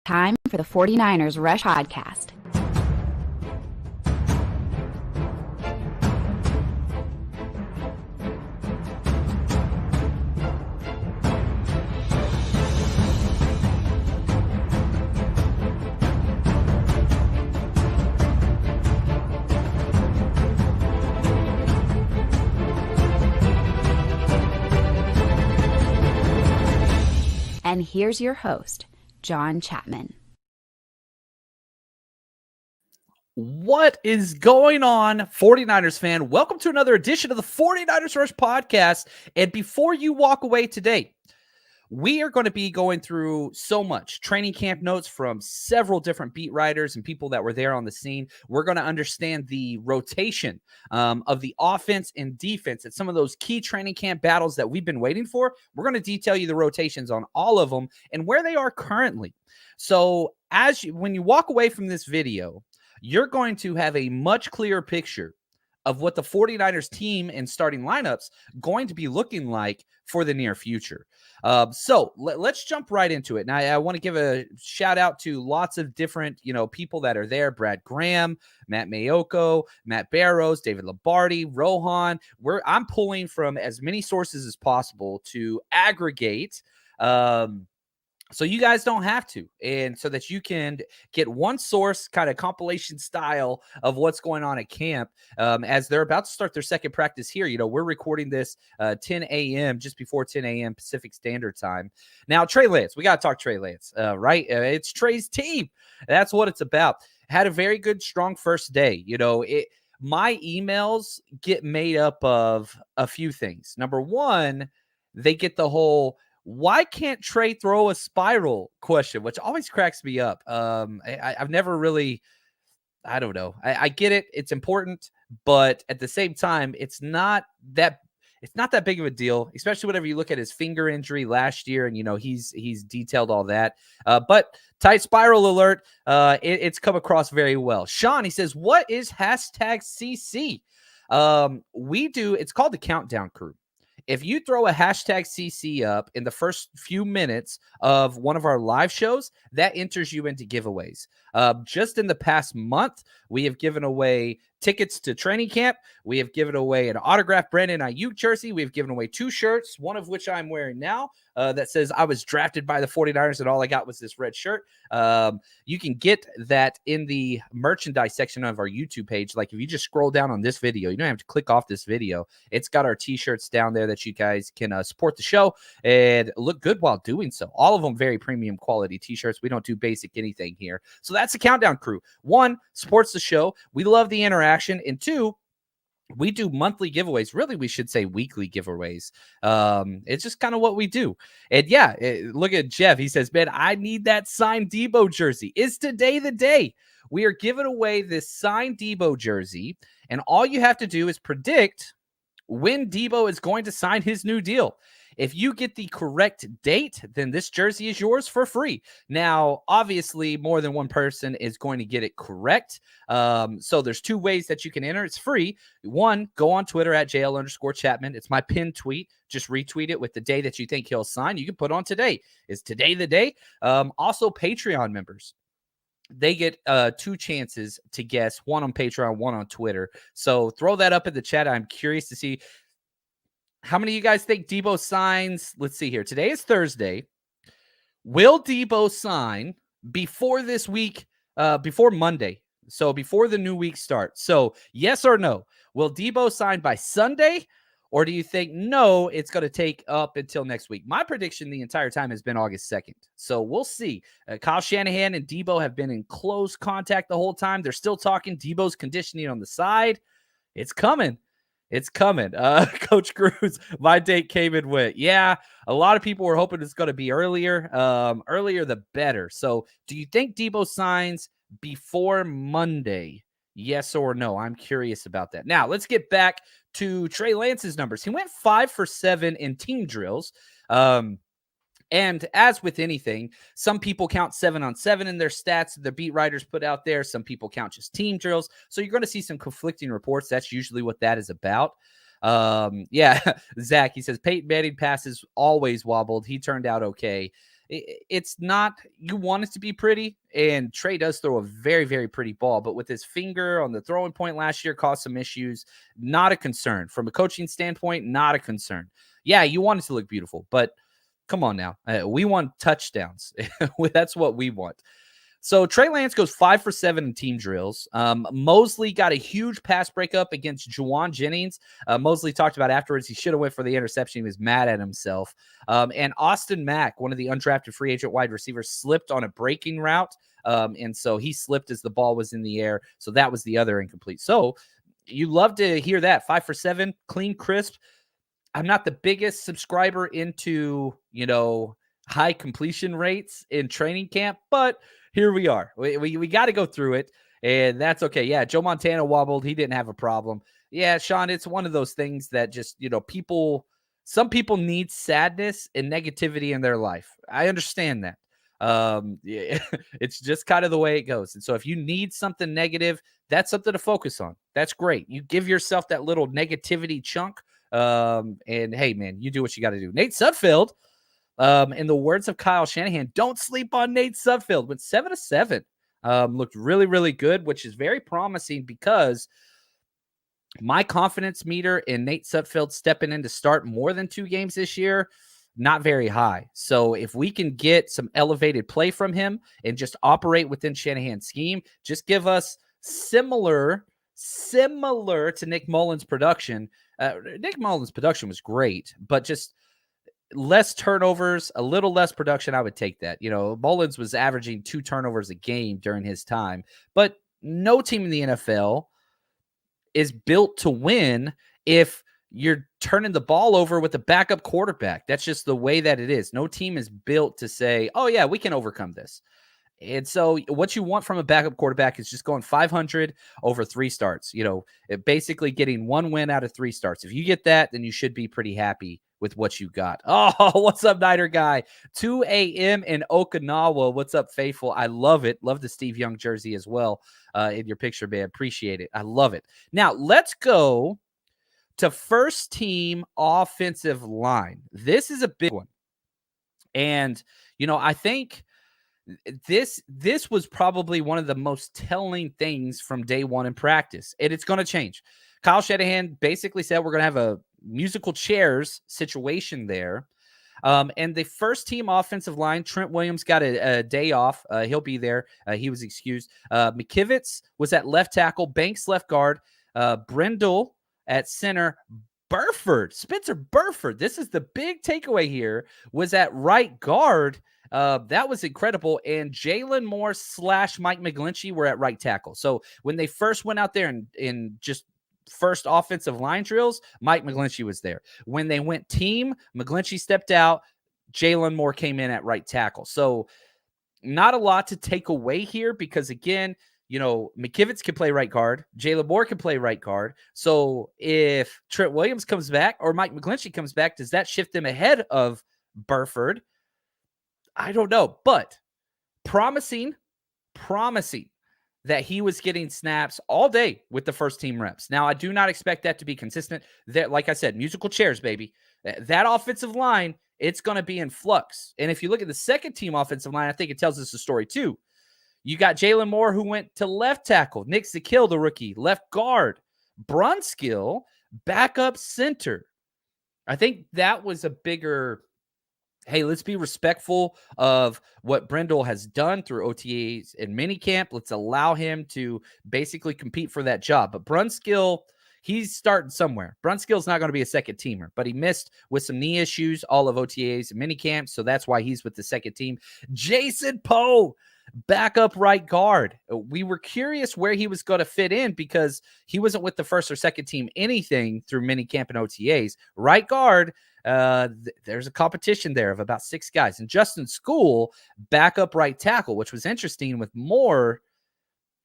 Time for the 49ers Rush Podcast. And here's your host, John Chapman. What is going on, 49ers fan? Welcome to another edition of the 49ers Rush Podcast. And before you walk away today, we are going to be going through so much training camp notes from several different beat writers and people that were there on the scene. We're going to understand the rotation of the offense and defense at some of those key training camp battles that we've been waiting for. We're going to detail you the rotations on all of them and where they are currently. So when you walk away from this video, you're going to have a much clearer picture of what the 49ers team and starting lineups going to be looking like for the near future. So let's jump right into it. Now, I want to give a shout out to lots of different, people that are there. Brad Graham, Matt Mayoko, Matt Barrows, David Lombardi, Rohan. I'm pulling from as many sources as possible to aggregate so you guys don't have to, and so that you can get one source kind of compilation style of what's going on at camp as they're about to start their second practice here. We're recording this 10 a.m., just before 10 a.m. Pacific Standard Time. Now, Trey Lance, we got to talk Trey Lance, right? It's Trey's team. That's what it's about. Had a very good, strong first day. My emails get made up of a few things. Number one, they get the whole "why can't Trey throw a spiral?" question, which always cracks me up. I've never really, I don't know. I get it. It's important, but at the same time, it's not that big of a deal, especially whenever you look at his finger injury last year and, he's detailed all that. But tight spiral alert, it's come across very well. Sean, he says, what is #CC? It's called the Countdown Crew. If you throw a #CC up in the first few minutes of one of our live shows, that enters you into giveaways. Just in the past month, we have given away tickets to training camp. We have given away an autographed Brandon Aiyuk jersey. We've given away 2 shirts, one of which I'm wearing now, that says I was drafted by the 49ers and all I got was this red shirt. You can get that in the merchandise section of our YouTube page. Like if you just scroll down on this video, you don't have to click off this video. It's got our t-shirts down there that you guys can support the show and look good while doing so. All of them very premium quality t-shirts. We don't do basic anything here. So that's the Countdown Crew. 1, supports the show. We love the interaction. And 2, we do monthly giveaways. Really, we should say weekly giveaways. It's just kind of what we do. And yeah, look at Jeff. He says, man, I need that signed Debo jersey. Is today the day? We are giving away this signed Debo jersey. And all you have to do is predict when Debo is going to sign his new deal. If you get the correct date, then this jersey is yours for free. Now, obviously, more than one person is going to get it correct. So there's 2 ways that you can enter. It's free. 1, go on Twitter at JL_Chapman. It's my pinned tweet. Just retweet it with the day that you think he'll sign. You can put on today. Is today the day? Also, Patreon members. They get 2 chances to guess, 1 on Patreon, 1 on Twitter. So throw that up in the chat. I'm curious to see how many of you guys think Debo signs. Let's see here. Today is Thursday. Will Debo sign before this week, before Monday? So before the new week starts. So yes or no? Will Debo sign by Sunday? Or do you think, no, it's going to take up until next week? My prediction the entire time has been August 2nd. So we'll see. Kyle Shanahan and Debo have been in close contact the whole time. They're still talking. Debo's conditioning on the side. It's coming. It's coming. Coach Cruz, my date came and went. Yeah, a lot of people were hoping it's going to be earlier. Earlier, the better. So do you think Debo signs before Monday? Yes or no? I'm curious about that. Now, let's get back to Trey Lance's numbers. He went 5 for 7 in team drills. And as with anything, some people count 7-on-7 in their stats the beat writers put out there. Some people count just team drills. So you're going to see some conflicting reports. That's usually what that is about. Yeah, Zach, he says Peyton Manning passes always wobbled. He turned out okay. it's not, you want it to be pretty, and Trey does throw a very, very pretty ball, but with his finger on the throwing point last year caused some issues. Not a concern. From a coaching standpoint, not a concern. Yeah, you want it to look beautiful, but come on now. We want touchdowns. That's what we want. So Trey Lance goes 5 for 7 in team drills. Mosley got a huge pass breakup against Juwan Jennings. Mosley talked about afterwards he should have went for the interception. He was mad at himself. And Austin Mack, one of the undrafted free agent wide receivers, slipped on a breaking route. And so he slipped as the ball was in the air. So that was the other incomplete. So you love to hear that. 5 for 7, clean, crisp. I'm not the biggest subscriber into, high completion rates in training camp, but here we are. We got to go through it, and that's okay. Yeah, Joe Montana wobbled. He didn't have a problem. Yeah, Sean, it's one of those things that just, some people need sadness and negativity in their life. I understand that. Yeah, it's just kind of the way it goes. And so if you need something negative, that's something to focus on. That's great. You give yourself that little negativity chunk. And hey, man, you do what you got to do. Nate Sudfeld, in the words of Kyle Shanahan, don't sleep on Nate Sudfeld. Went 7 of 7. Looked really, really good, which is very promising because my confidence meter in Nate Sudfeld stepping in to start more than 2 games this year, not very high. So if we can get some elevated play from him and just operate within Shanahan's scheme, just give us similar to Nick Mullins' production. Nick Mullins' production was great, but just less turnovers, a little less production, I would take that. Mullins was averaging 2 turnovers a game during his time, but no team in the NFL is built to win if you're turning the ball over with a backup quarterback. That's just the way that it is. No team is built to say, oh yeah, we can overcome this. And so what you want from a backup quarterback is just going 500 over 3 starts, basically getting 1 win out of 3 starts. If you get that, then you should be pretty happy with what you got. Oh, what's up, Niner guy? 2 a.m. in Okinawa. What's up, Faithful? I love it. Love the Steve Young jersey as well in your picture, man. Appreciate it. I love it. Now, let's go to first team offensive line. This is a big one. And, I think this was probably one of the most telling things from day one in practice, and it's going to change. Kyle Shanahan basically said we're going to have a musical chairs situation there. And the first team offensive line, Trent Williams got a day off. He'll be there. He was excused. McKivitz was at left tackle, Banks left guard, Brendel at center, Spencer Burford. This is the big takeaway here, was at right guard. That was incredible. And Jalen Moore / Mike McGlinchey were at right tackle. So when they first went out there in just first offensive line drills, Mike McGlinchey was there. When they went team, McGlinchey stepped out. Jalen Moore came in at right tackle. So not a lot to take away here because, again, McKivitz can play right guard. Jalen Moore can play right guard. So if Trent Williams comes back or Mike McGlinchey comes back, does that shift them ahead of Burford? I don't know, but promising that he was getting snaps all day with the first team reps. Now, I do not expect that to be consistent. That, like I said, musical chairs, baby. That offensive line, it's going to be in flux. And if you look at the second team offensive line, I think it tells us a story too. You got Jalen Moore, who went to left tackle. Nick Zakill, the rookie, left guard. Brunskill, backup center. I think that was a bigger, hey, let's be respectful of what Brendel has done through OTAs and minicamp. Let's allow him to basically compete for that job. But Brunskill, he's starting somewhere. Brunskill's not going to be a second teamer, but he missed with some knee issues all of OTAs and minicamp, so that's why he's with the second team. Jason Poe, backup right guard. We were curious where he was going to fit in because he wasn't with the first or second team anything through minicamp and OTAs. Right guard, there's a competition there of about 6 guys. And Justin School, backup right tackle, which was interesting with Moore.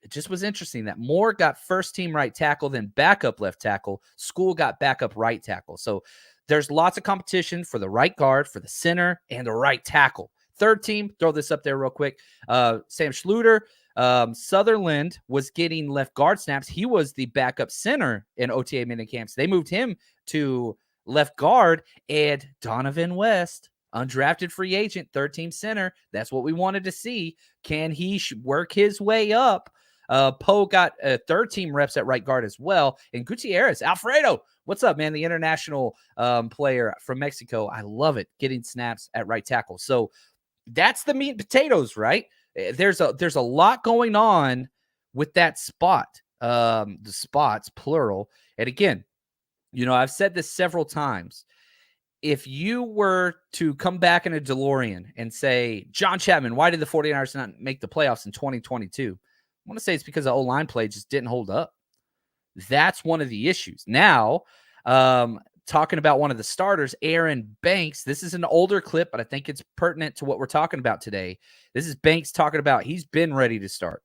It just was interesting that Moore got first team right tackle, then backup left tackle. School got backup right tackle. So there's lots of competition for the right guard, for the center, and the right tackle. Third team, throw this up there real quick. Sam Schluter, Sutherland was getting left guard snaps. He was the backup center in OTA minicamps. They moved him to left guard, and Donovan West. undrafted free agent, third-team center. That's what we wanted to see. Can he work his way up? Poe got third-team reps at right guard as well. And Gutierrez, Alfredo, what's up, man? The international player from Mexico. I love it, getting snaps at right tackle. So that's the meat and potatoes, right? There's a lot going on with that spot. The spots, plural. And again, I've said this several times. If you were to come back in a DeLorean and say, John Chapman, why did the 49ers not make the playoffs in 2022? I want to say it's because the O-line play just didn't hold up. That's one of the issues. Now, talking about one of the starters, Aaron Banks. This is an older clip, but I think it's pertinent to what we're talking about today. This is Banks talking about he's been ready to start.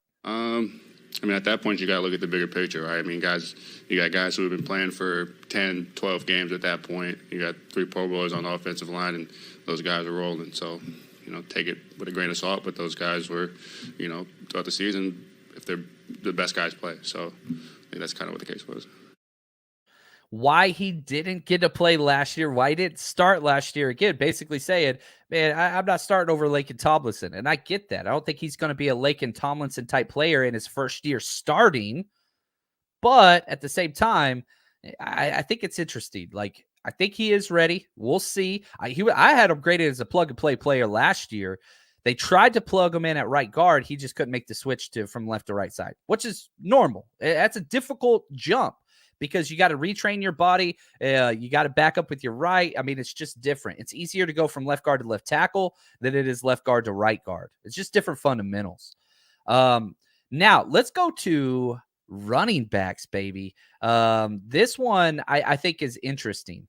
At that point, you got to look at the bigger picture, right? You got guys who have been playing for 10, 12 games at that point. You got 3 Pro Bowlers on the offensive line, and those guys are rolling. So, take it with a grain of salt, but those guys were, throughout the season, if they're the best guys play. So I think that's kind of what the case was. Why he didn't get to play last year, why he didn't start last year, again, basically saying, man, I'm not starting over Laken Tomlinson. And I get that. I don't think he's going to be a Laken Tomlinson type player in his first year starting. But at the same time, I think it's interesting. Like, I think he is ready. We'll see. I had him graded as a plug-and-play player last year. They tried to plug him in at right guard. He just couldn't make the switch from left to right side, which is normal. That's a difficult jump, because you got to retrain your body. You got to back up with your right. It's just different. It's easier to go from left guard to left tackle than it is left guard to right guard. It's just different fundamentals. Now, let's go to running backs, baby. This one I think is interesting.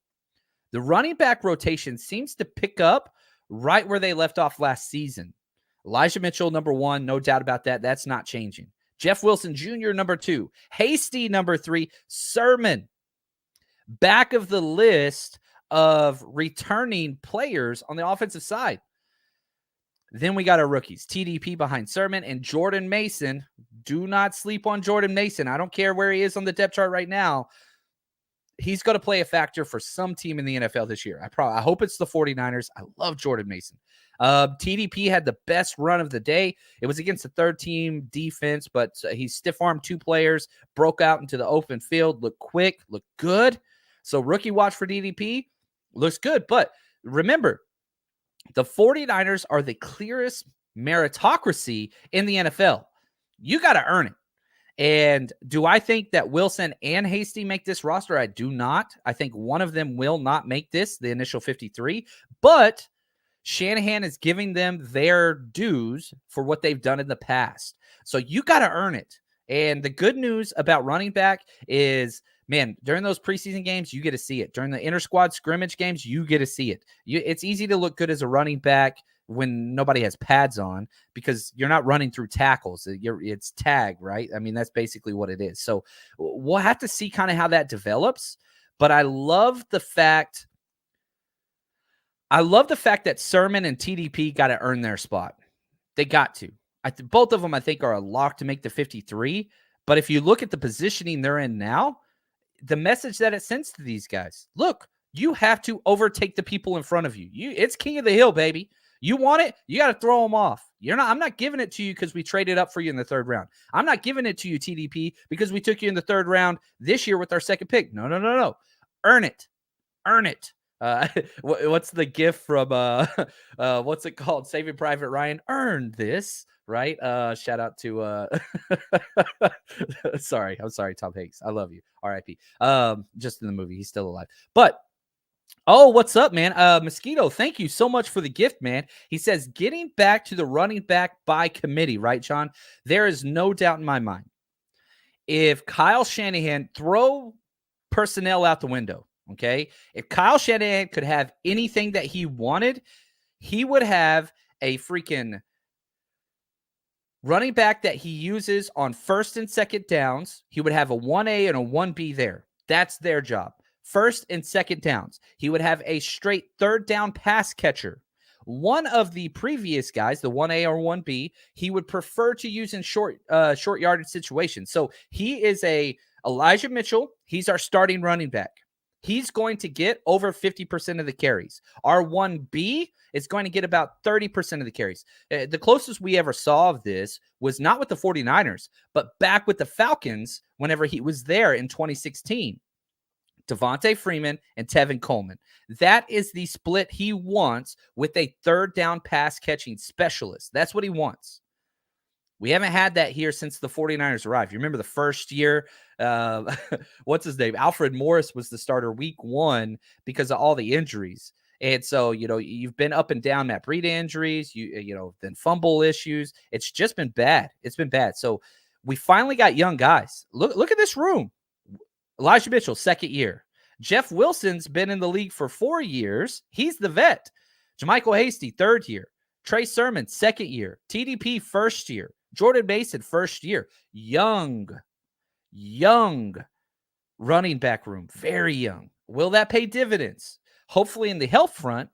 The running back rotation seems to pick up right where they left off last season. Elijah Mitchell, number 1, no doubt about that. That's not changing. Jeff Wilson Jr., number 2. Hasty, number 3. Sermon, back of the list of returning players on the offensive side. Then we got our rookies, TDP behind Sermon and Jordan Mason. Do not sleep on Jordan Mason. I don't care where he is on the depth chart right now. He's going to play a factor for some team in the NFL this year. I hope it's the 49ers. I love Jordan Mason. TDP had the best run of the day. It was against the third-team defense, but he stiff-armed 2 players, broke out into the open field, looked quick, looked good. So rookie watch for TDP, looks good. But remember, the 49ers are the clearest meritocracy in the NFL. You got to earn it. And do I think that Wilson and Hasty make this roster? I do not. I think one of them will not make the initial 53. But Shanahan is giving them their dues for what they've done in the past. So you got to earn it. And the good news about running back is, man, during those preseason games, you get to see it. During the inter-squad scrimmage games, you get to see it. It's easy to look good as a running back when nobody has pads on, because you're not running through tackles. It's tag, right? That's basically what it is. So we'll have to see kind of how that develops. But I love the fact that Sermon and TDP got to earn their spot. They got to. Both of them, I think, are a lock to make the 53. But if you look at the positioning they're in now, the message that it sends to these guys, look, you have to overtake the people in front of you. It's king of the hill, baby. You want it, you got to throw them off. I'm not giving it to you because we traded up for you in the 3rd round. I'm not giving it to you, TDP, because we took you in the 3rd round this year with our 2nd pick. No. Earn it. What's the gift from what's it called? Saving Private Ryan. Earn this, right? Shout out to I'm sorry, Tom Hanks. I love you. R.I.P. Just in the movie, he's still alive. But what's up, man? Mosquito, thank you so much for the gift, man. He says, getting back to the running back by committee, right, John? There is no doubt in my mind. If Kyle Shanahan throw personnel out the window, okay? If Kyle Shanahan could have anything that he wanted, he would have a freaking running back that he uses on 1st and 2nd downs. He would have a 1A and a 1B there. That's their job. 1st and 2nd downs. He would have a straight 3rd down pass catcher. One of the previous guys, the 1A or 1B, he would prefer to use in short yardage situations. So he is a Elijah Mitchell. He's our starting running back. He's going to get over 50% of the carries. Our 1B is going to get about 30% of the carries. The closest we ever saw of this was not with the 49ers, but back with the Falcons whenever he was there in 2016. Devontae Freeman and Tevin Coleman. That is the split he wants with a third down pass catching specialist. That's what he wants. We haven't had that here since the 49ers arrived. You remember the first year, what's his name? Alfred Morris was the starter week 1 because of all the injuries. And so, you've been up and down Matt Breida injuries, then fumble issues. It's just been bad. It's been bad. So we finally got young guys. Look at this room. Elijah Mitchell, 2nd year. Jeff Wilson's been in the league for 4 years. He's the vet. JaMychal Hasty, 3rd year. Trey Sermon, 2nd year. TDP, 1st year. Jordan Mason, 1st year. Young running back room. Very young. Will that pay dividends? Hopefully in the health front,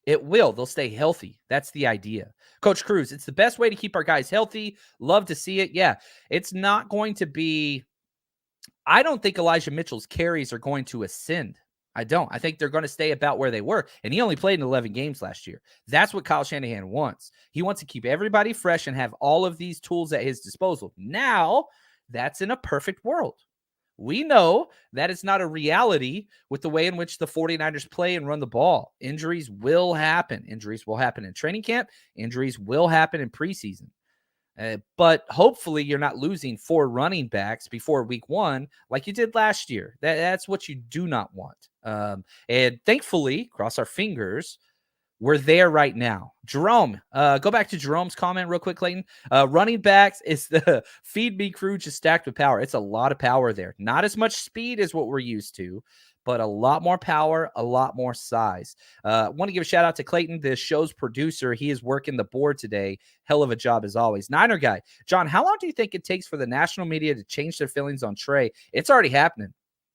it will. They'll stay healthy. That's the idea. Coach Cruz, it's the best way to keep our guys healthy. Love to see it. Yeah, it's not going to be... I don't think Elijah Mitchell's carries are going to ascend. I don't. I think they're going to stay about where they were. And he only played in 11 games last year. That's what Kyle Shanahan wants. He wants to keep everybody fresh and have all of these tools at his disposal. Now, that's in a perfect world. We know that it's not a reality with the way in which the 49ers play and run the ball. Injuries will happen. Injuries will happen in training camp. Injuries will happen in preseason. But hopefully you're not losing 4 running backs before week 1 like you did last year. That's what you do not want. And thankfully, cross our fingers, we're there right now. Jerome, go back to Jerome's comment real quick, Clayton. Running backs is the feed me crew just stacked with power. It's a lot of power there. Not as much speed as what we're used to, but a lot more power, a lot more size. Want to give a shout out to Clayton, the show's producer. He is working the board today. Hell of a job as always. Niner guy. John, how long do you think it takes for the national media to change their feelings on Trey? It's already happening.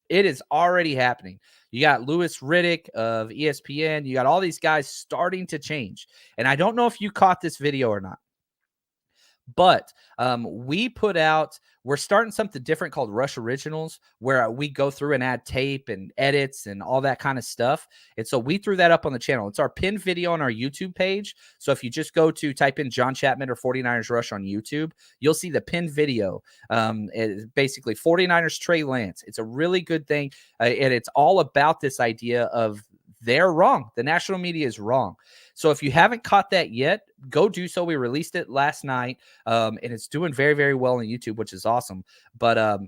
It is already happening. You got Louis Riddick of ESPN. You got all these guys starting to change. And I don't know if you caught this video or not, but we're starting something different called Rush Originals, where we go through and add tape and edits and all that kind of stuff. And so we threw that up on the channel. It's our pinned video on our YouTube page. So if you just go to type in John Chapman or 49ers Rush on YouTube, you'll see the pinned video. It's basically 49ers Trey Lance. It's a really good thing. And it's all about this idea of they're wrong. The national media is wrong. So if you haven't caught that yet, go do so. We released it last night, and it's doing very, very well on YouTube, which is awesome. But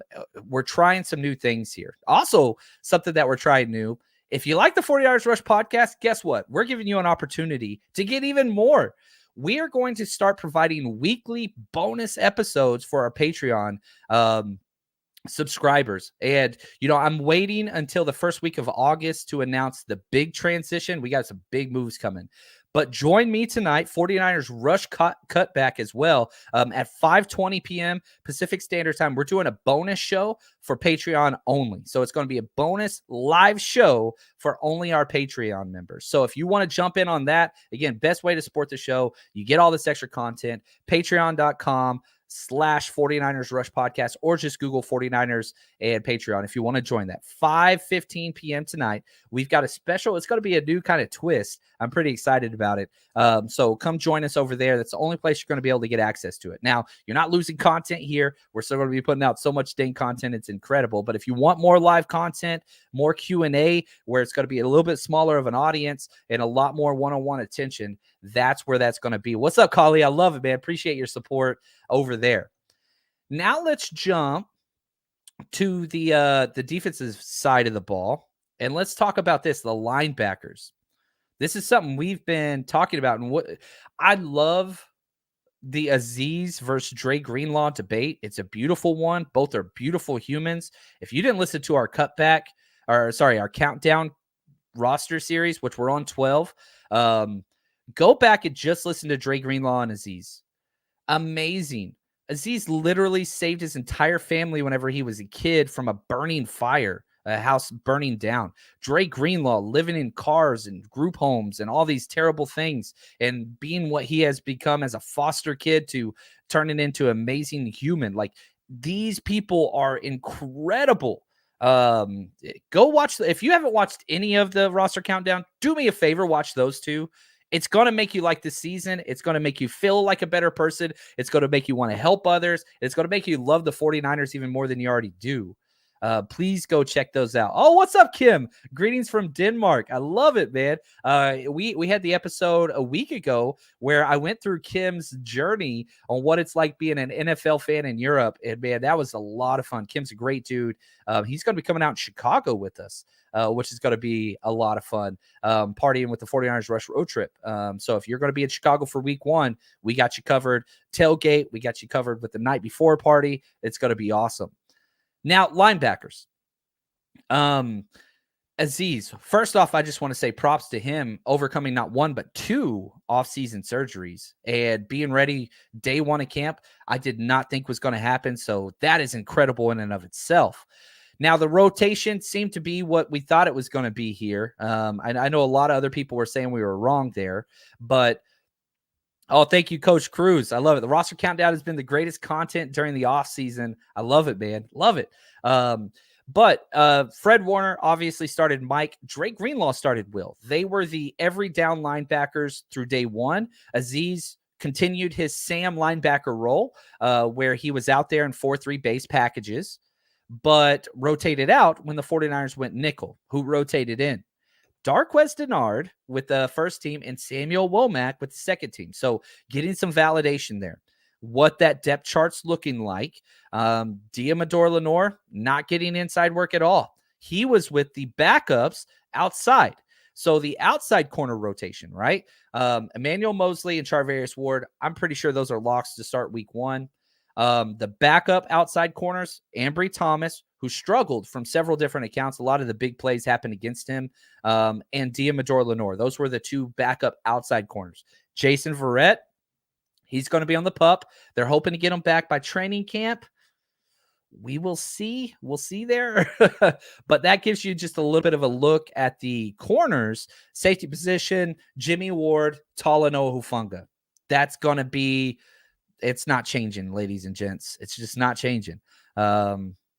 we're trying some new things here. Also, something that we're trying new. If you like the 49ers Rush podcast, guess what? We're giving you an opportunity to get even more. We are going to start providing weekly bonus episodes for our Patreon subscribers. And, I'm waiting until the first week of August to announce the big transition. We got some big moves coming. But join me tonight, 49ers Rush Cutback as well, at 5:20 p.m. Pacific Standard Time. We're doing a bonus show for Patreon only. So it's going to be a bonus live show for only our Patreon members. So if you want to jump in on that, again, best way to support the show, you get all this extra content, patreon.com/49ers Rush Podcast, or just Google 49ers and Patreon if you want to join that. 5:15 p.m. tonight. We've got a special. It's going to be a new kind of twist. I'm pretty excited about it. So come join us over there. That's the only place you're going to be able to get access to it. Now, you're not losing content here. We're still going to be putting out so much dang content. It's incredible. But if you want more live content, more Q&A, where it's going to be a little bit smaller of an audience and a lot more one-on-one attention, that's where that's going to be. What's up, Kali? I love it, man. Appreciate your support over there. Now let's jump to the defensive side of the ball, and let's talk about this, the linebackers. This is something we've been talking about, and what I love the Azeez versus Dre Greenlaw debate. It's a beautiful one. Both are beautiful humans. If you didn't listen to our our countdown roster series, which we're on 12, go back and just listen to Dre Greenlaw and Azeez. Amazing. Azeez literally saved his entire family whenever he was a kid from a burning fire, a house burning down. Dre Greenlaw living in cars and group homes and all these terrible things, and being what he has become as a foster kid to turning into an amazing human. Like, these people are incredible. Go watch. If you haven't watched any of the roster countdown, do me a favor, watch those two. It's going to make you like the season. It's going to make you feel like a better person. It's going to make you want to help others. It's going to make you love the 49ers even more than you already do. Please go check those out. Oh, what's up, Kim? Greetings from Denmark. I love it, man. We had the episode a week ago where I went through Kim's journey on what it's like being an NFL fan in Europe. And man, that was a lot of fun. Kim's a great dude. He's going to be coming out in Chicago with us, which is going to be a lot of fun, partying with the 49ers Rush road trip. So if you're going to be in Chicago for week 1, we got you covered. Tailgate, we got you covered with the night before party. It's going to be awesome. Now, linebackers. Aziz, first off, I just want to say props to him overcoming not 1, but 2 offseason surgeries and being ready day 1 of camp. I did not think was going to happen. So that is incredible in and of itself. Now, the rotation seemed to be what we thought it was going to be here. I know a lot of other people were saying we were wrong there, but oh, thank you, Coach Cruz. I love it. The roster countdown has been the greatest content during the offseason. I love it, man. Love it. But Fred Warner obviously started Mike. Drake Greenlaw started Will. They were the every down linebackers through day 1. Aziz continued his Sam linebacker role where he was out there in 4-3 base packages, but rotated out when the 49ers went nickel. Who rotated in? Darquez Denard with the first team and Samuel Womack with the second team. So getting some validation there. What that depth chart's looking like. Diamador Lenore not getting inside work at all. He was with the backups outside. So the outside corner rotation, right? Emmanuel Mosley and Charvarius Ward, I'm pretty sure those are locks to start week 1. The backup outside corners, Ambry Thomas, who struggled from several different accounts. A lot of the big plays happened against him. And Diamador Lenore. Those were the 2 backup outside corners. Jason Verrett, he's going to be on the pup. They're hoping to get him back by training camp. We will see. We'll see there. But that gives you just a little bit of a look at the corners. Safety position, Jimmy Ward, Talanoa Hufanga. That's going to be... It's not changing, ladies and gents. It's just not changing.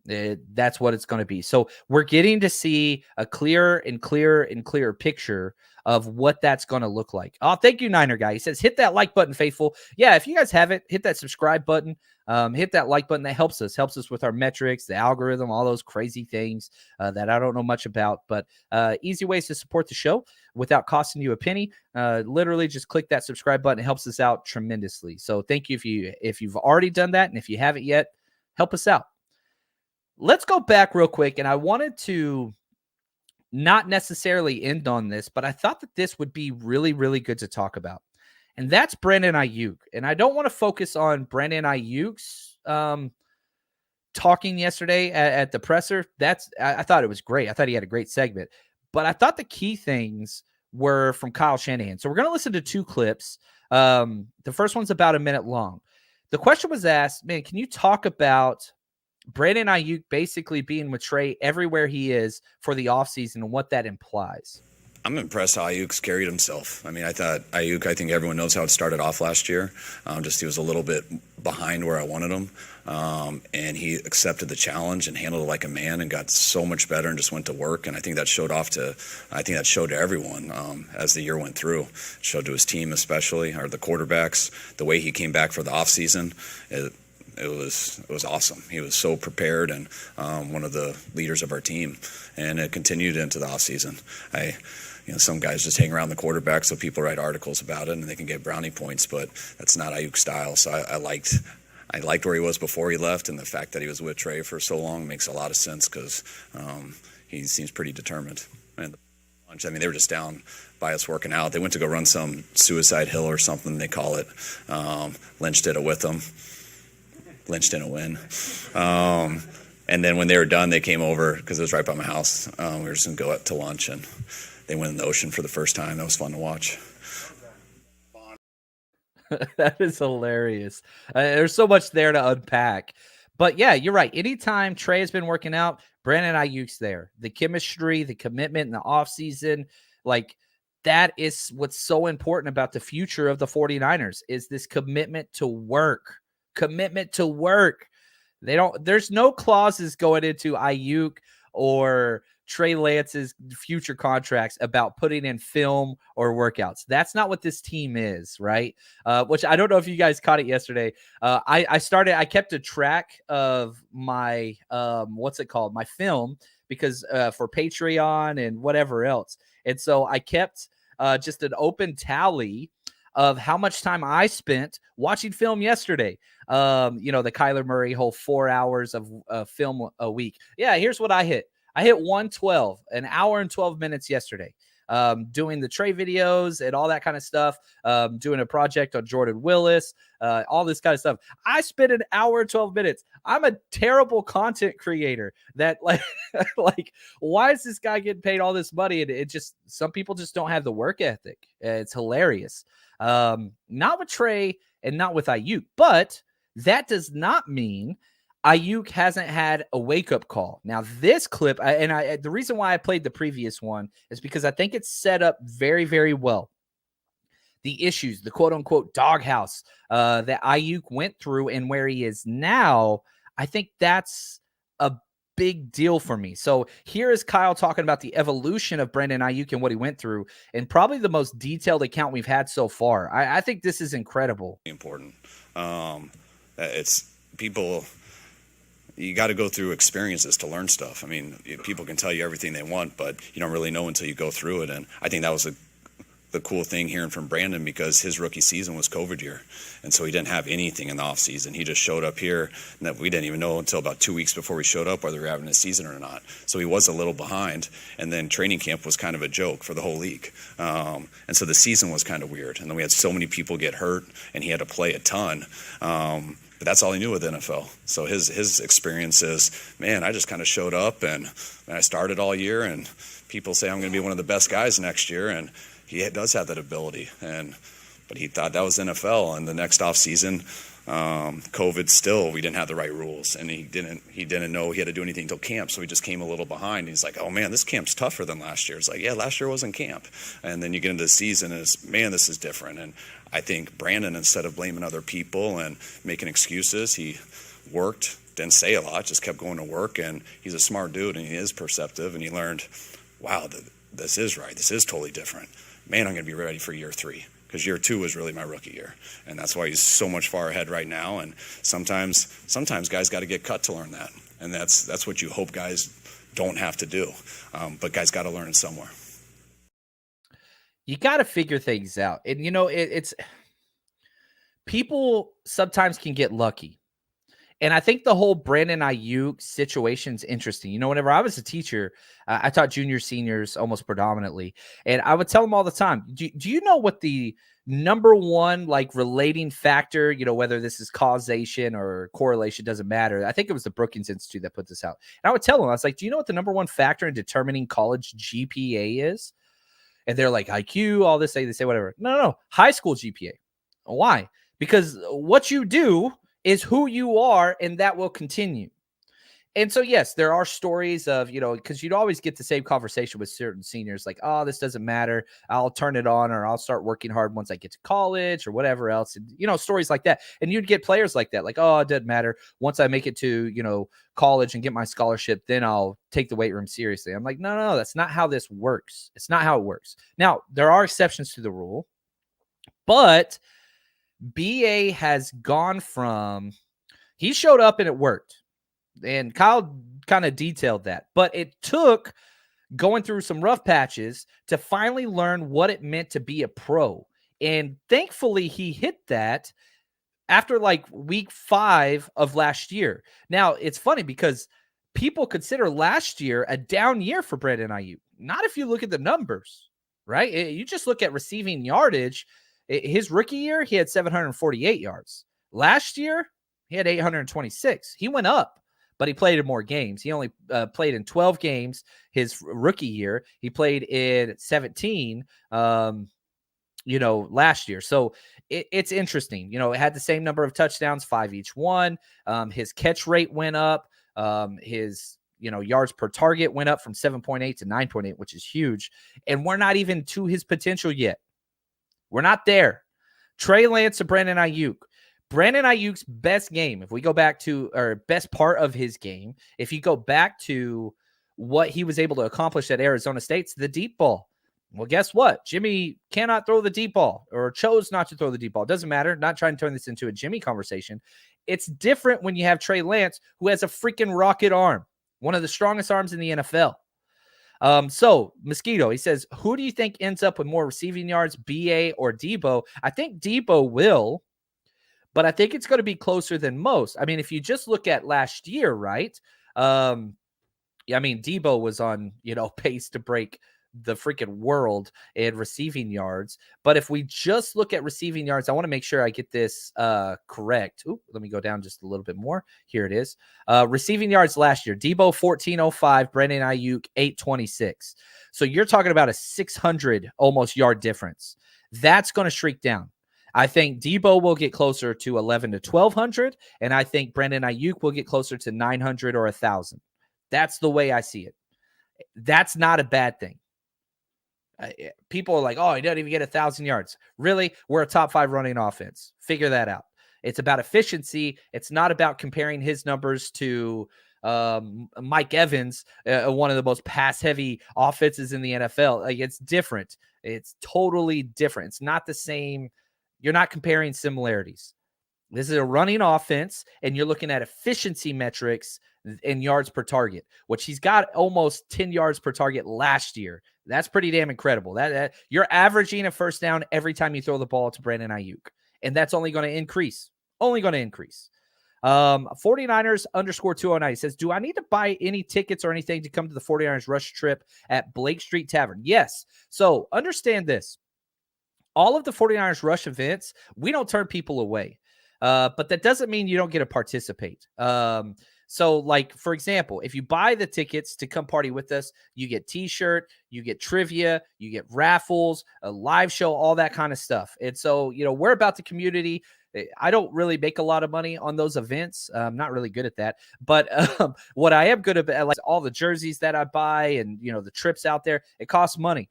That's what it's going to be. So we're getting to see a clearer and clearer and clearer picture of what that's going to look like. Oh, thank you, Niner Guy. He says, hit that like button, faithful. Yeah, if you guys haven't, hit that subscribe button. Hit that like button. That helps us with our metrics, the algorithm, all those crazy things that I don't know much about. But easy ways to support the show without costing you a penny. Literally just click that subscribe button. It helps us out tremendously. So thank you if you've already done that. And if you haven't yet, help us out. Let's go back real quick. And I wanted to not necessarily end on this, but I thought that this would be really, really good to talk about. And that's Brandon Aiyuk. And I don't want to focus on Brandon Aiyuk's talking yesterday at the presser. I thought it was great. I thought he had a great segment. But I thought the key things were from Kyle Shanahan. So we're going to listen to 2 clips. The first one's about a minute long. The question was asked, man, can you talk about Brandon Aiyuk basically being with Trey everywhere he is for the offseason and what that implies? I'm impressed how Aiyuk's carried himself. I mean, I think everyone knows how it started off last year. He was a little bit behind where I wanted him. And he accepted the challenge and handled it like a man and got so much better and just went to work. And I think that showed to everyone as the year went through. It showed to his team especially, or the quarterbacks, the way he came back for the offseason. It was awesome. He was so prepared and one of the leaders of our team. And it continued into the offseason. Some guys just hang around the quarterback so people write articles about it and they can get brownie points, but that's not Aiyuk's style. So I liked where he was before he left, and the fact that he was with Trey for so long makes a lot of sense because he seems pretty determined. And they were just down by us working out. They went to go run some suicide hill or something, they call it. Lynch did it with them. Lynch didn't win. And then when they were done, they came over because it was right by my house. We were just going to go out to lunch, and they went in the ocean for the first time. That was fun to watch. That is hilarious. There's so much there to unpack. But yeah, you're right. Anytime Trey has been working out, Brandon Aiyuk's there. The chemistry, the commitment in the offseason, like that is what's so important about the future of the 49ers is this commitment to work. Commitment to work. There's no clauses going into Aiyuk. or Trey Lance's future contracts about putting in film or workouts. That's not what this team is, right? Which I don't know if you guys caught it yesterday. I kept a track of my, what's it called? My film, because for Patreon and whatever else. And so I kept just an open tally of how much time I spent watching film yesterday. The Kyler Murray whole 4 hours of film a week. Yeah, here's what I hit. I hit 112, an hour and 12 minutes yesterday, doing the Trey videos and all that kind of stuff, doing a project on Jordan Willis, all this kind of stuff. I spent an hour and 12 minutes. I'm a terrible content creator that like, why is this guy getting paid all this money? And it just, some people just don't have the work ethic. It's hilarious. Not with Trey and not with Aiyuk, but that does not mean Aiyuk hasn't had a wake-up call. Now, this clip, the reason why I played the previous one is because I think it's set up very, very well. The issues, the quote-unquote doghouse that Aiyuk went through and where he is now, I think that's a big deal for me. So here is Kyle talking about the evolution of Brandon Aiyuk and what he went through, and probably the most detailed account we've had so far. I think this is incredible. Important. It's people... You got to go through experiences to learn stuff. I mean, people can tell you everything they want, but you don't really know until you go through it. And I think that was the cool thing hearing from Brandon, because his rookie season was COVID year. And so he didn't have anything in the offseason. He just showed up here, and that we didn't even know until about 2 weeks before we showed up whether we were having a season or not. So he was a little behind. And then training camp was kind of a joke for the whole league. And so the season was kind of weird. And then we had so many people get hurt, and he had to play a ton. But that's all he knew with the NFL. So his experience is, man, I just kind of showed up and I started all year, and people say I'm going to be one of the best guys next year, and he does have that ability. But he thought that was NFL, and the next off season, COVID still, we didn't have the right rules, and he didn't know he had to do anything until camp, so he just came a little behind. He's like, oh man, this camp's tougher than last year. It's like, yeah, last year wasn't camp. And then you get into the season, and it's, man, this is different. And I think Brandon, instead of blaming other people and making excuses, he worked, didn't say a lot, just kept going to work. And he's a smart dude, and he is perceptive. And he learned, wow, this is right. This is totally different. Man, I'm going to be ready for year 3, because year 2 was really my rookie year. And that's why he's so much far ahead right now. And sometimes guys got to get cut to learn that. And that's what you hope guys don't have to do. But guys got to learn it somewhere. You got to figure things out. And, it's people sometimes can get lucky. And I think the whole Brandon Aiyuk situation is interesting. Whenever I was a teacher, I taught junior seniors almost predominantly. And I would tell them all the time, do you know what the number one relating factor, whether this is causation or correlation, doesn't matter. I think it was the Brookings Institute that put this out. And I would tell them, I was like, do you know what the number one factor in determining college GPA is? And they're like, IQ, all this, they say whatever. No. High school GPA. Why? Because what you do is who you are, and that will continue. And so, yes, there are stories of, because you'd always get the same conversation with certain seniors, like, oh, this doesn't matter. I'll turn it on, or I'll start working hard once I get to college or whatever else. And, stories like that. And you'd get players like that, like, oh, it doesn't matter. Once I make it to, college and get my scholarship, then I'll take the weight room seriously. I'm like, no, that's not how this works. It's not how it works. Now, there are exceptions to the rule, but BA has gone from, he showed up and it worked. And Kyle kind of detailed that. But it took going through some rough patches to finally learn what it meant to be a pro. And thankfully, he hit that after week 5 of last year. Now, it's funny because people consider last year a down year for Brandon Aiyuk. Not if you look at the numbers, right? You just look at receiving yardage. His rookie year, he had 748 yards. Last year, he had 826. He went up, but he played in more games. He only played in 12 games his rookie year. He played in 17, last year. So it's interesting. It had the same number of touchdowns, 5 each one. His catch rate went up. His yards per target went up from 7.8 to 9.8, which is huge. And we're not even to his potential yet. We're not there. Trey Lance to Brandon Aiyuk. Brandon Ayuk's best game, if we go back to, or best part of his game, if you go back to what he was able to accomplish at Arizona State's the deep ball. Well, guess what? Jimmy cannot throw the deep ball or chose not to throw the deep ball. Doesn't matter. Not trying to turn this into a Jimmy conversation. It's different when you have Trey Lance, who has a freaking rocket arm, one of the strongest arms in the NFL. So Mosquito, he says, who do you think ends up with more receiving yards, BA or Debo? I think Debo will, but I think it's going to be closer than most. I mean, if you just look at last year, right? Yeah, I mean, Debo was on, pace to break the freaking world in receiving yards. But if we just look at receiving yards, I want to make sure I get this correct. Ooh, let me go down just a little bit more. Here it is. Receiving yards last year, Debo 1405, Brandon Aiyuk 826. So you're talking about a 600 almost yard difference. That's going to shrink down. I think Debo will get closer to 11 to 1200, and I think Brandon Aiyuk will get closer to 900 or 1000. That's the way I see it. That's not a bad thing. People are like, oh, he doesn't even get 1,000 yards. Really? We're a top 5 running offense. Figure that out. It's about efficiency. It's not about comparing his numbers to Mike Evans, one of the most pass-heavy offenses in the NFL. Like, it's different. It's totally different. It's not the same. You're not comparing similarities. This is a running offense, and you're looking at efficiency metrics in yards per target, which he's got almost 10 yards per target last year. That's pretty damn incredible. That you're averaging a first down every time you throw the ball to Brandon Aiyuk, and that's only going to increase. Only going to increase. 49ers _209 says, do I need to buy any tickets or anything to come to the 49ers rush trip at Blake Street Tavern? Yes. So understand this. All of the 49ers rush events, we don't turn people away. But that doesn't mean you don't get to participate. So, like, for example, if you buy the tickets to come party with us, you get t-shirt, you get trivia, you get raffles, a live show, all that kind of stuff. And so, we're about the community. I don't really make a lot of money on those events. I'm not really good at that. But what I am good at, like all the jerseys that I buy and, the trips out there, it costs money.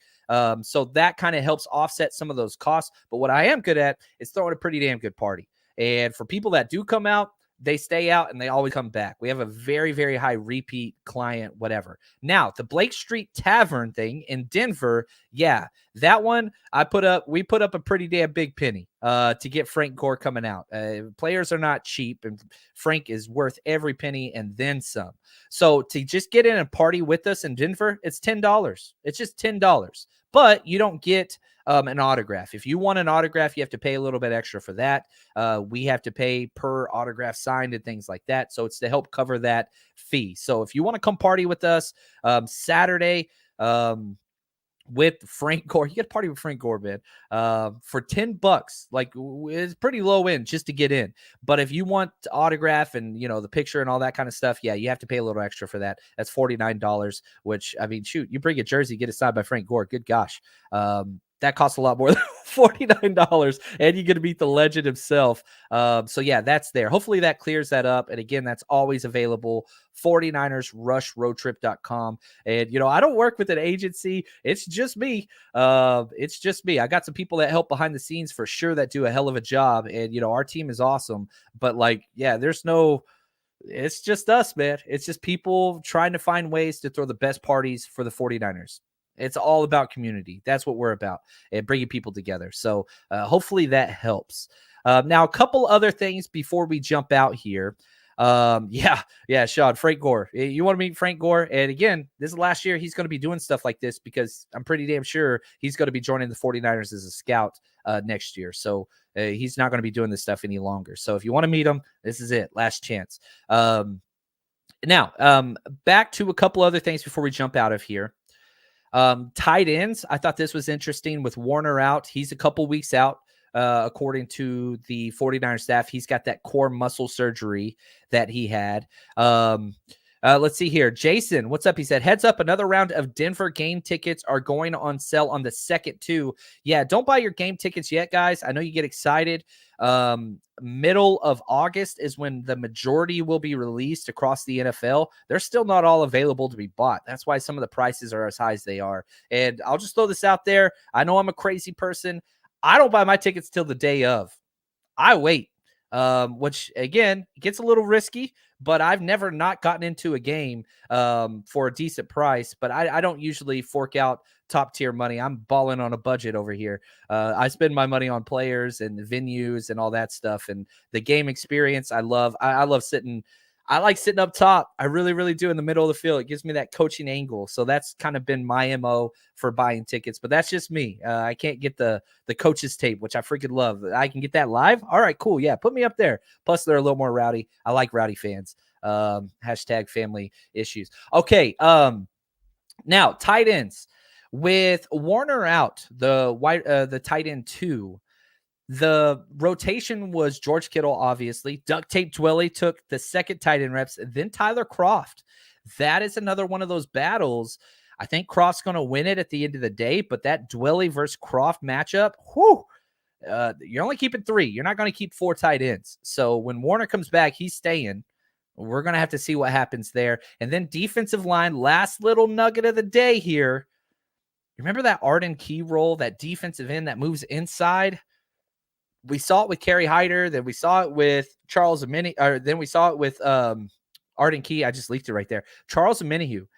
So that kind of helps offset some of those costs. But what I am good at is throwing a pretty damn good party. And for people that do come out, they stay out and they always come back. We have a very, very high repeat client, whatever. Now, the Blake Street Tavern thing in Denver, yeah, that one we put up a pretty damn big penny to get Frank Gore coming out. Players are not cheap, and Frank is worth every penny and then some. So to just get in and party with us in Denver, it's $10. It's just $10. But you don't get an autograph. If you want an autograph, you have to pay a little bit extra for that. We have to pay per autograph signed and things like that. So it's to help cover that fee. So if you want to come party with us Saturday with Frank Gore, you get to party with Frank Gore, man, for $10. Like, it's pretty low end just to get in. But if you want to autograph and, the picture and all that kind of stuff, yeah, you have to pay a little extra for that. That's $49, which, I mean, shoot, you bring a jersey, get it signed by Frank Gore. Good gosh. That costs a lot more than $49, and you get to meet the legend himself. So, yeah, that's there. Hopefully that clears that up. And, again, that's always available, 49ersrushroadtrip.com. And, I don't work with an agency. It's just me. I got some people that help behind the scenes for sure that do a hell of a job. And, our team is awesome. But, it's just us, man. It's just people trying to find ways to throw the best parties for the 49ers. It's all about community. That's what we're about, and bringing people together. So hopefully that helps. Now, a couple other things before we jump out here. Sean, Frank Gore. You want to meet Frank Gore? And again, this is last year. He's going to be doing stuff like this because I'm pretty damn sure he's going to be joining the 49ers as a scout next year. So he's not going to be doing this stuff any longer. So if you want to meet him, this is it. Last chance. Now, back to a couple other things before we jump out of here. Tight ends, I thought this was interesting with Warner out. He's a couple weeks out, according to the 49ers staff. He's got that core muscle surgery that he had. Let's see here. Jason, what's up? He said, heads up, another round of Denver game tickets are going on sale on the 2nd too. Yeah, don't buy your game tickets yet, guys. I know you get excited. Middle of August is when the majority will be released across the NFL. They're still not all available to be bought. That's why some of the prices are as high as they are. And I'll just throw this out there. I know I'm a crazy person. I don't buy my tickets till the day of. I wait. which again gets a little risky, but I've never not gotten into a game for a decent price. But I don't usually fork out top tier money. I'm balling on a budget over here. I spend my money on players and venues and all that stuff, and the game experience. I love. I love sitting. I like sitting up top. I really, really do in the middle of the field. It gives me that coaching angle. So that's kind of been my MO for buying tickets, but that's just me. I can't get the coaches tape, which I freaking love. I can get that live. All right, cool. Yeah. Put me up there. Plus they're a little more rowdy. I like rowdy fans. Hashtag family issues. Okay. Now tight ends with Warner out, the tight end 2. The rotation was George Kittle, obviously. Duct tape Dwelly took the second tight end reps, then Tyler Kroft. That is another one of those battles. I think Kroft's going to win it at the end of the day, but that Dwelly versus Kroft matchup, you're only keeping 3. You're not going to keep 4 tight ends. So when Warner comes back, he's staying. We're going to have to see what happens there. And then defensive line, last little nugget of the day here. You remember that Arden Key role, that defensive end that moves inside? We saw it with Kerry Hyder, then we saw it with Charles Omenihu, or then we saw it with Arden Key. I just leaked it right there. Charles Omenihu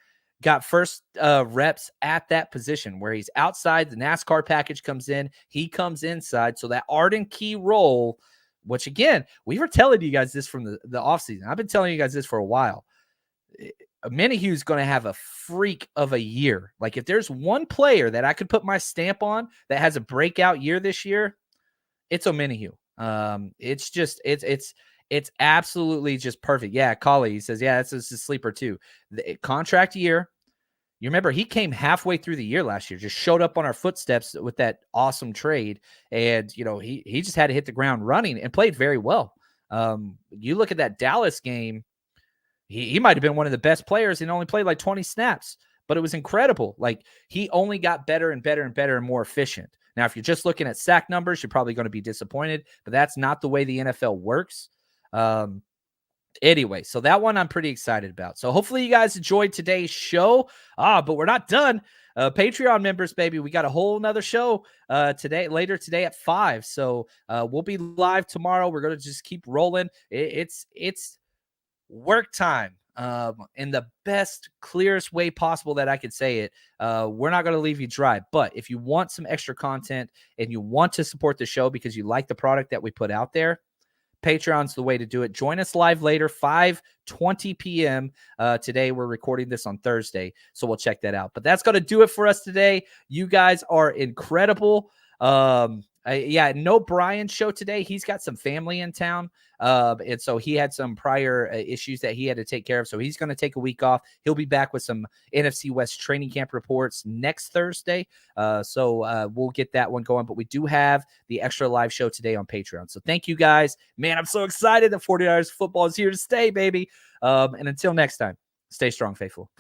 got first reps at that position where he's outside. The NASCAR package comes in. He comes inside. So that Arden Key role, which again, we were telling you guys this from the offseason. I've been telling you guys this for a while. Omenihu's going to have a freak of a year. Like if there's one player that I could put my stamp on that has a breakout year this year, it's Omenihu. It's absolutely just perfect. Yeah, Collie, he says, yeah, that's a sleeper too. The contract year. You remember he came halfway through the year last year, just showed up on our footsteps with that awesome trade. And, he just had to hit the ground running and played very well. You look at that Dallas game, he might have been one of the best players and only played like 20 snaps, but it was incredible. Like he only got better and better and better and more efficient. Now, if you're just looking at sack numbers, you're probably going to be disappointed, but that's not the way the NFL works. Anyway, so that one I'm pretty excited about. So hopefully you guys enjoyed today's show. But we're not done. Patreon members, baby, we got a whole nother show later today at 5. So we'll be live tomorrow. We're going to just keep rolling. It's work time. In the best, clearest way possible that I could say it. We're not going to leave you dry, but if you want some extra content and you want to support the show because you like the product that we put out there, Patreon's the way to do it. Join us live later, 5:20 p.m. Today, we're recording this on Thursday, so we'll check that out. But that's going to do it for us today. You guys are incredible. No Brian show today. He's got some family in town. And so he had some prior issues that he had to take care of. So he's going to take a week off. He'll be back with some NFC West training camp reports next Thursday. So we'll get that one going. But we do have the extra live show today on Patreon. So thank you guys. Man, I'm so excited that 49ers football is here to stay, baby. And until next time, stay strong, faithful.